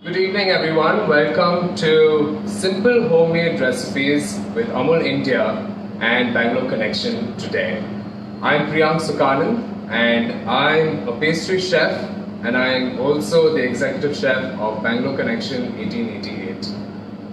Good evening everyone, welcome to Simple Homemade Recipes with Amul India and Bangalore Connection today. I'm Priyank Sukanan and I'm a pastry chef and I'm also the executive chef of Bangalore Connection 1888.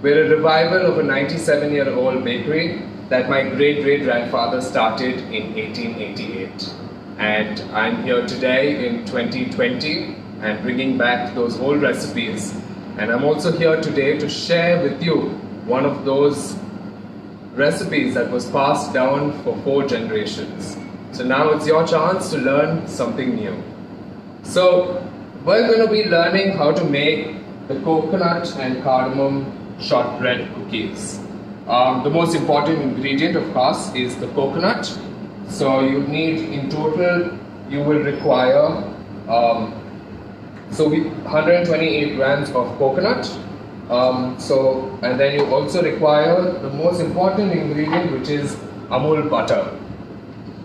We're a revival of a 97-year-old bakery that my great-great-grandfather started in 1888. And I'm here today in 2020 and bringing back those old recipes. And I'm also here today to share with you one of those recipes that was passed down for 4 generations. So now it's your chance to learn something new. So we're going to be learning how to make the coconut and cardamom shortbread cookies. The most important ingredient, of course, is the coconut. So you need, in total, you will require 128 grams of coconut. And then you also require the most important ingredient, which is Amul butter.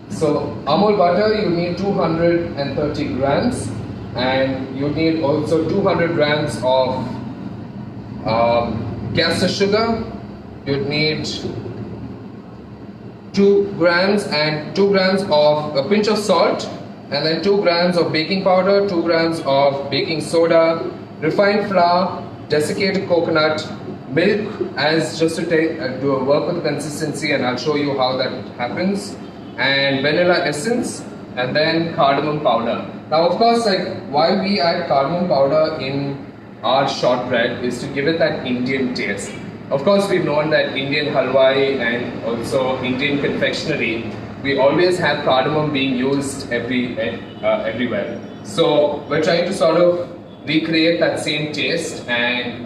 So Amul butter, you need 230 grams, and you need also 200 grams of caster sugar. You'd need 2 grams and 2 grams of a pinch of salt, and then 2 grams of baking powder, 2 grams of baking soda, refined flour, desiccated coconut, milk as just to work with the consistency, and I'll show you how that happens, and vanilla essence, and then cardamom powder. Now of course, why we add cardamom powder in our shortbread is to give it that Indian taste. Of course, we've known that Indian halwai and also Indian confectionery, we always have cardamom being used everywhere. So we're trying to sort of recreate that same taste and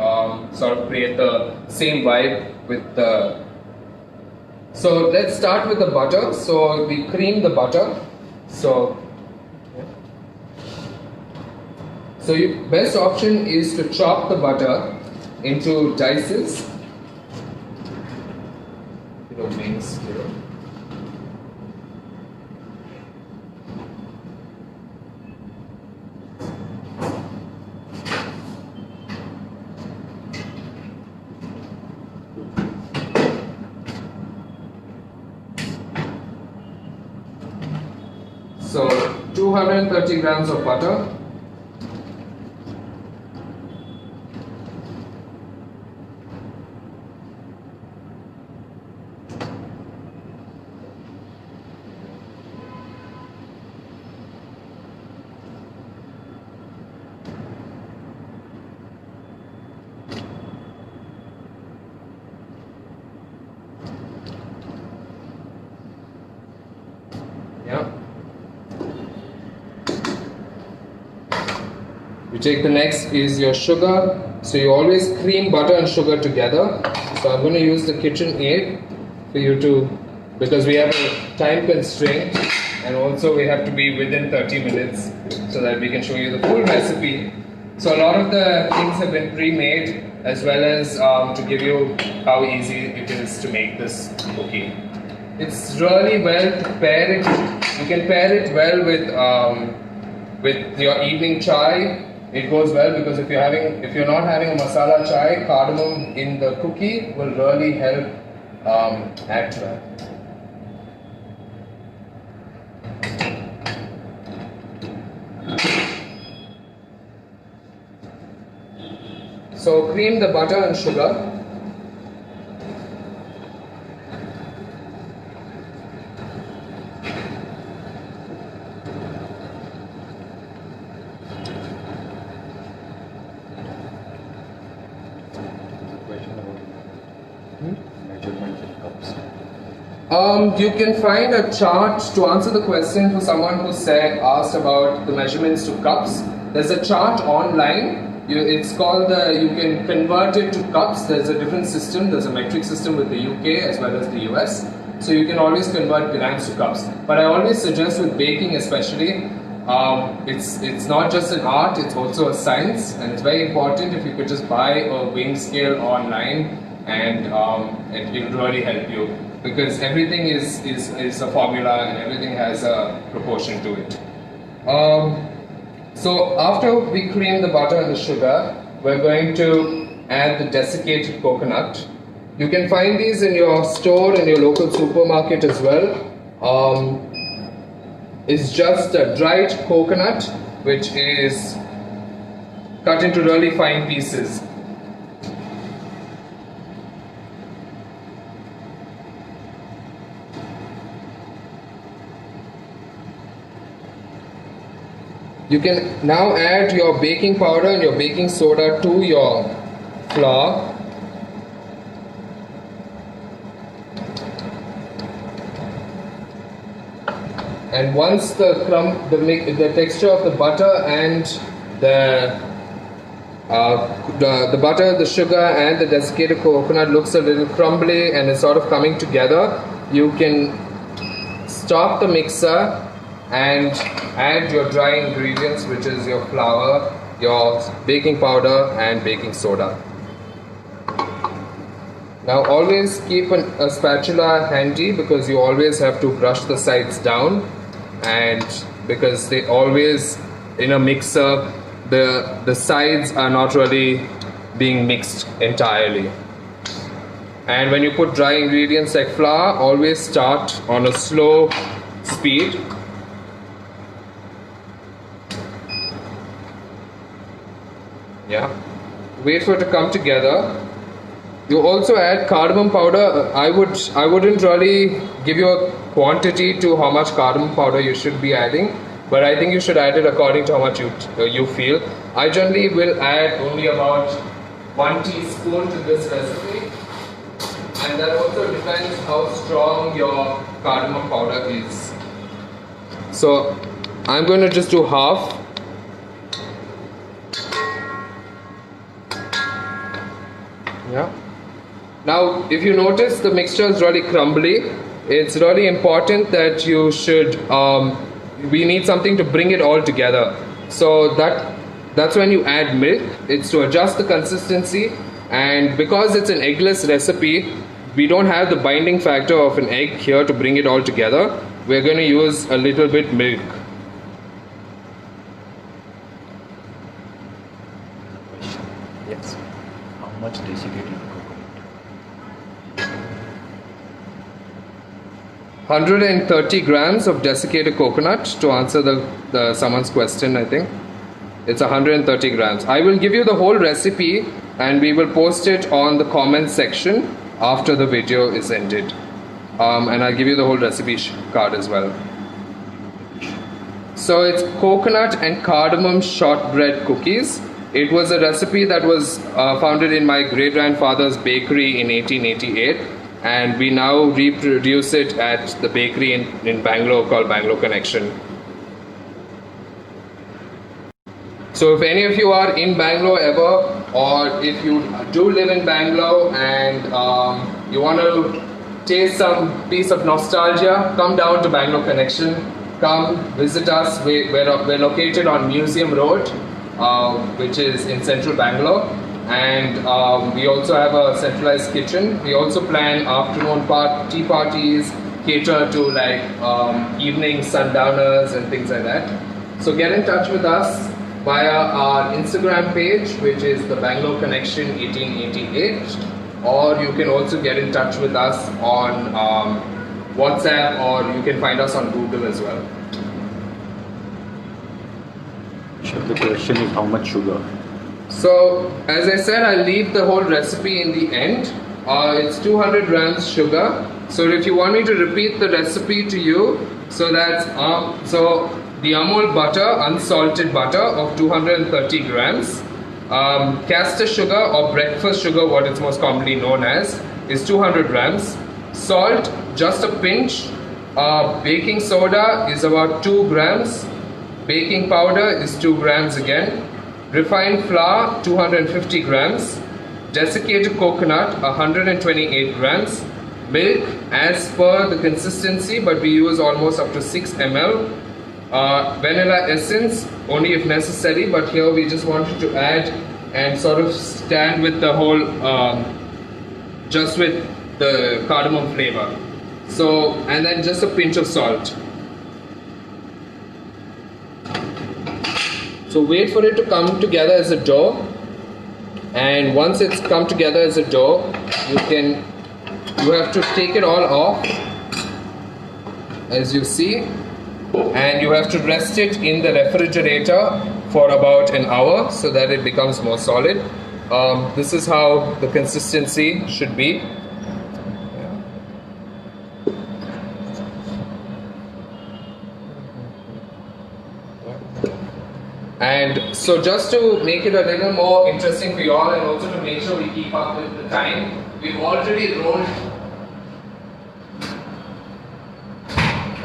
sort of create the same vibe with the... So let's start with the butter. So we cream the butter. So your best option is to chop the butter into dices. Wings here. So 230 grams of butter. You take the next is your sugar. So you always cream butter and sugar together. So I'm going to use the KitchenAid for you to, because we have a time constraint and also we have to be within 30 minutes so that we can show you the full recipe. So a lot of the things have been pre-made, as well as to give you how easy it is to make this cookie. It's really well to pair it. You can pair it well with your evening chai. It goes well because if you're not having a masala chai, cardamom in the cookie will really help add to that. So cream the butter and sugar. You can find a chart to answer the question for someone who asked about the measurements to cups. There's a chart online. It's called you can convert it to cups. There's a different system. There's a metric system with the UK as well as the US. So you can always convert grams to cups. But I always suggest with baking especially, it's not just an art, it's also a science, and it's very important if you could just buy a weighing scale online, and it will really help you, because everything is a formula and everything has a proportion to it. So after we cream the butter and the sugar, we're going to add the desiccated coconut. You can find these in your store, in your local supermarket as well. It's just a dried coconut which is cut into really fine pieces. You can now add your baking powder and your baking soda to your flour. And once the texture of the butter and the butter, the sugar and the desiccated coconut looks a little crumbly and is sort of coming together, you can stop the mixer and add your dry ingredients, which is your flour, your baking powder and baking soda. Now always keep a spatula handy, because you always have to brush the sides down, and because they always, in a mixer, the sides are not really being mixed entirely. And when you put dry ingredients like flour, always start on a slow speed. Yeah, wait for it to come together. You also add cardamom powder. I wouldn't really give you a quantity to how much cardamom powder you should be adding, but I think you should add it according to how much you feel. I generally will add only about 1 teaspoon to this recipe, and that also depends how strong your cardamom powder is. So I'm going to just do half. Yeah. Now, if you notice the mixture is really crumbly, it's really important that you should, we need something to bring it all together. So that's when you add milk. It's to adjust the consistency, and because it's an eggless recipe, we don't have the binding factor of an egg here to bring it all together. We're going to use a little bit milk. Yes. How much desiccated coconut? 130 grams of desiccated coconut, to answer someone's question. I think it's 130 grams. I will give you the whole recipe and we will post it on the comment section after the video is ended, and I'll give you the whole recipe card as well. So it's coconut and cardamom shortbread cookies. It was a recipe that was founded in my great-grandfather's bakery in 1888, and we now reproduce it at the bakery in Bangalore called Bangalore Connection. So if any of you are in Bangalore ever, or if you do live in Bangalore and you want to taste some piece of nostalgia, come down to Bangalore Connection. Come visit us. We're located on Museum Road, which is in central Bangalore, and we also have a centralized kitchen. We also plan afternoon tea parties, cater to like evening sundowners and things like that. So get in touch with us via our Instagram page, which is the Bangalore Connection 1888, or you can also get in touch with us on WhatsApp, or you can find us on Google as well. Sure. The question is how much sugar? So as I said, I'll leave the whole recipe in the end. It's 200 grams sugar. So if you want me to repeat the recipe to you, so that's the Amul butter, unsalted butter of 230 grams. Castor sugar or breakfast sugar, what it's most commonly known as, is 200 grams. Salt, just a pinch. Baking soda is about 2 grams. Baking powder is 2 grams again. Refined flour, 250 grams. Desiccated coconut, 128 grams. Milk as per the consistency, but we use almost up to 6 ml. Vanilla essence, only if necessary, but here we just wanted to add and sort of stand with the whole, just with the cardamom flavor. So, and then just a pinch of salt. So wait for it to come together as a dough. And once it's come together as a dough, you have to take it all off, as you see, and you have to rest it in the refrigerator for about an hour so that it becomes more solid. This is how the consistency should be. And so just to make it a little more interesting for you all, and also to make sure we keep up with the time, we've already rolled.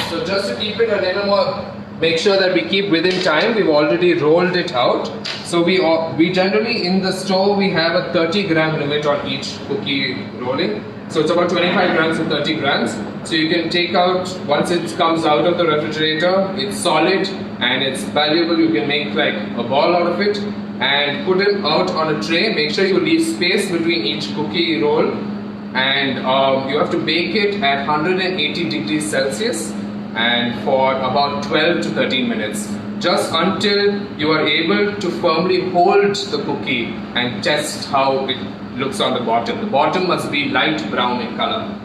So just to keep it a little more, make sure that we keep within time, we've already rolled it out. So we generally in the store we have a 30-gram limit on each cookie rolling. So it's about 25 grams to 30 grams. So you can take out, once it comes out of the refrigerator, it's solid and it's valuable. You can make like a ball out of it and put it out on a tray. Make sure you leave space between each cookie roll, and you have to bake it at 180 degrees Celsius and for about 12 to 13 minutes, just until you are able to firmly hold the cookie and test how it looks on the bottom. The bottom must be light brown in color.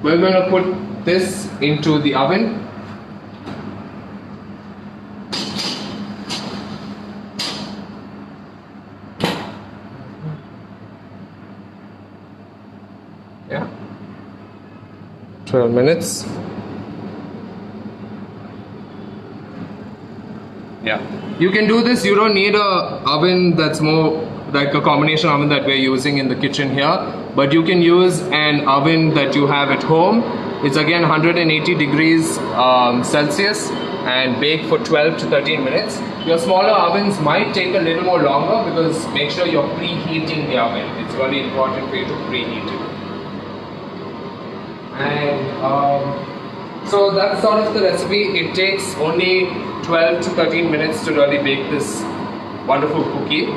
We're going to put this into the oven. Yeah, 12 minutes. Yeah, you can do this. You don't need a oven that's more like a combination oven that we're using in the kitchen here, but you can use an oven that you have at home. It's again 180 degrees Celsius and bake for 12 to 13 minutes. Your smaller ovens might take a little more longer because make sure you're preheating the oven. It's really important for you to preheat it. And so that's sort of the recipe. It takes only 12 to 13 minutes to really bake this wonderful cookie.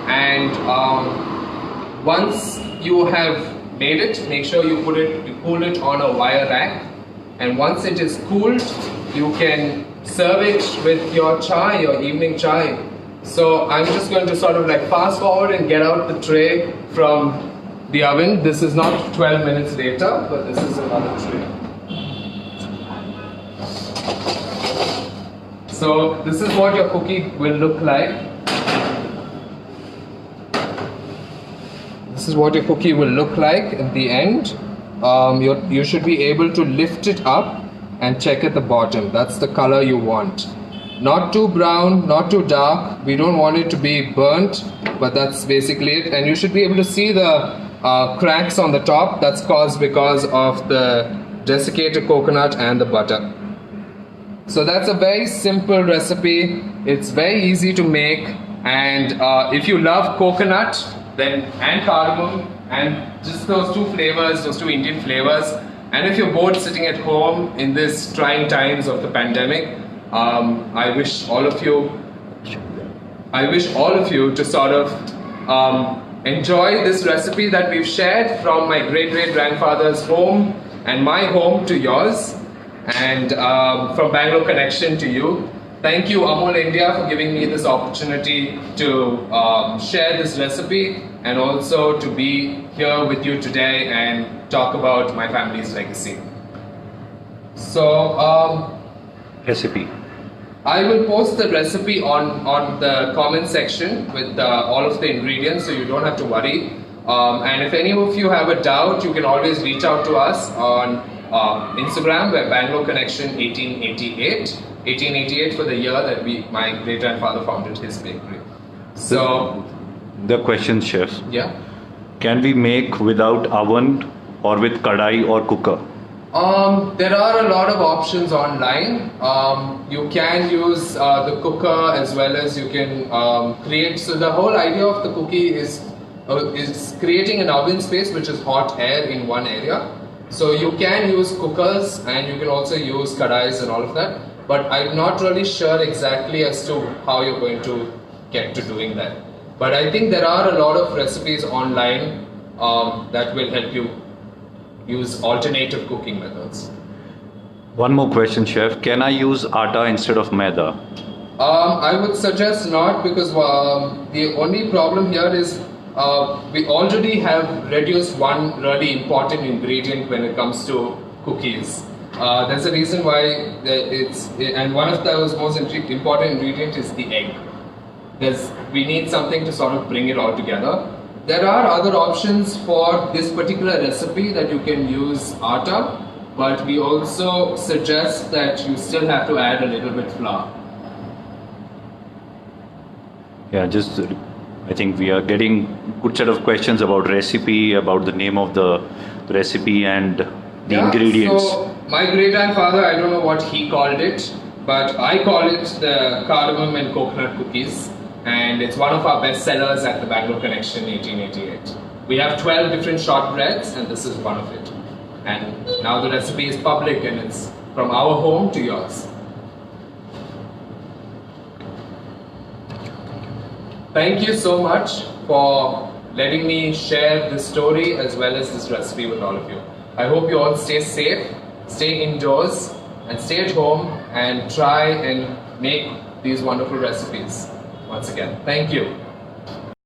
And once you have made it, make sure you cool it on a wire rack. And once it is cooled, you can serve it with your chai, your evening chai. So I'm just going to sort of like fast forward and get out the tray from the oven. This is not 12 minutes later, but this is another tray. So this is what your cookie will look like. This is what your cookie will look like at the end. You should be able to lift it up and check at the bottom. That's the color you want. Not too brown, not too dark. We don't want it to be burnt, but that's basically it. And you should be able to see the cracks on the top. That's caused because of the desiccated coconut and the butter. So that's a very simple recipe. It's very easy to make, and if you love coconut and cardamom and just those two flavors, those two Indian flavors, and if you're bored sitting at home in this trying times of the pandemic, I wish all of you to sort of enjoy this recipe that we've shared from my great-great-grandfather's home and my home to yours, and from Bangalore Connection to you. Thank you, Amul India, for giving me this opportunity to share this recipe and also to be here with you today and talk about my family's legacy. So, Recipe. I will post the recipe on the comment section with all of the ingredients, so you don't have to worry. And if any of you have a doubt, you can always reach out to us on Instagram. We're Bangalore Connection 1888 for the year that my great-grandfather founded his bakery. So The question, chef. yeah. Can we make without oven or with kadai or cooker? There are a lot of options online. You can use the cooker as well as you can create. So the whole idea of the cookie is creating an oven space which is hot air in one area. So you can use cookers and you can also use kadais and all of that. But I'm not really sure exactly as to how you're going to get to doing that. But I think there are a lot of recipes online that will help you use alternative cooking methods. One more question, chef. Can I use atta instead of maida? I would suggest not, because the only problem here is we already have reduced one really important ingredient when it comes to cookies. There's a reason why and one of those most important ingredient is the egg. We need something to sort of bring it all together. There are other options for this particular recipe that you can use atta, but we also suggest that you still have to add a little bit flour. Yeah, I think we are getting good set of questions about recipe, about the name of the recipe and the ingredients. So my great-grandfather, I don't know what he called it, but I call it the cardamom and coconut cookies, and it's one of our best sellers at the Bangalore Connection 1888. We have 12 different shortbreads, and this is one of it. And now the recipe is public, and it's from our home to yours. Thank you so much for letting me share this story as well as this recipe with all of you. I hope you all stay safe, stay indoors, and stay at home and try and make these wonderful recipes. Once again, thank you.